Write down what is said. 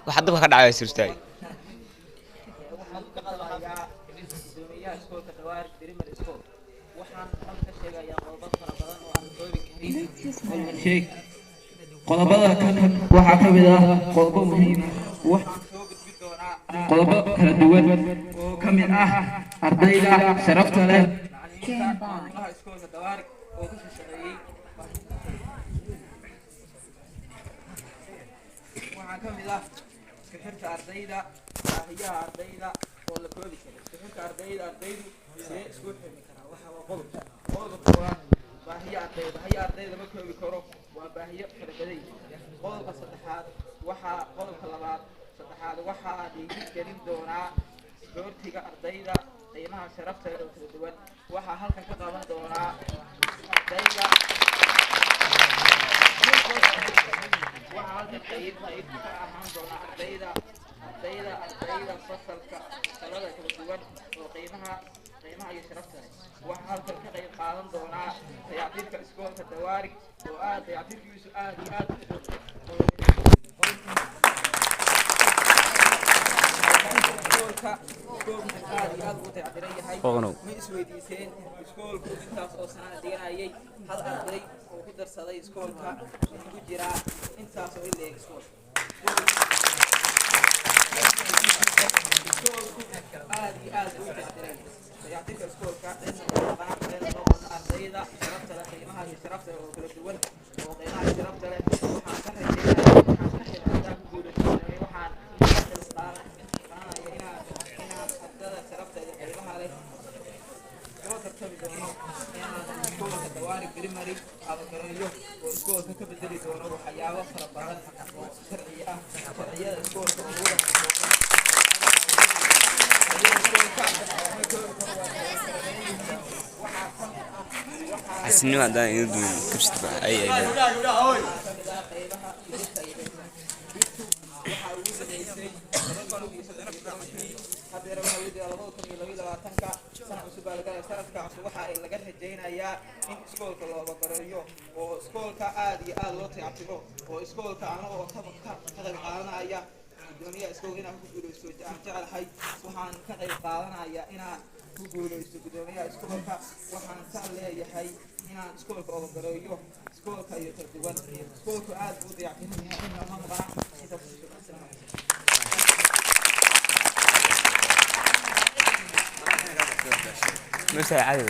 waxaad dabka ka dhacay sirtaay qodobada kan waxaa ka mid ah qodobo muhiim ah qodobo kala duwan oo ka mid ah ardayda sharafta leh waxaa ka mid ah isku ardayda baahiyaha ardayda oo la koobi karo isku ardaydu see isku xirmi karaa waxa waa qodobka waa baahiyaha ardayda ma koobi karo waa baahiyo kala badan qodobka saddexaad qodobka labaad waxaa dhiirigelin doonaa doortiga ardayda qiimaha sharafta oo kala duwan waxaa halkan ka qaban doonaa ardayda waxaa halkan qayb ka ahaan doona ardayda fasalka talada kala duwan oo qiimaha iyo sharafta leh waxaa halkan ka qayb qaadan doonaa dayactirka iskoolka dawaarig oo dayactirkiisu aad iyo aad ma isweydiiseen iskoolku intaas oo sanana dhiganayay hal arday oo ku darsaday iskoolka ku jiraa intaas oo ileeg iskoolku aad iyo aad u tacdiray dayactirka iskoolka ardayda sharafta leh qiimaha iyo sharafta oo kala duwan oo qiimaha iyo sharafta leh waxaan ka rajeynaya ku guulaysanay waxaan ardada sharafta iyo qiimaha leh soo tartami doono inaan iskoolka dawaarig primary abagareeyo oo iskoolka ka bedeli doono waxyaabo fara badan oo sharciyada iskoolka حسنوا هذا يدو كبست أي gudoomiyaha iskoolka inaan ku guuleysto aan jecelahay waxaan ka qayb qaadanayaa inaan ku guuleysto gudoomiyaha iskoolka waxaan ka leeyahay inaan iskoolka ogareeyo iskoolka iyo kala duwan iskoolku aad u dayactiran yahay in lama maqana مش عادي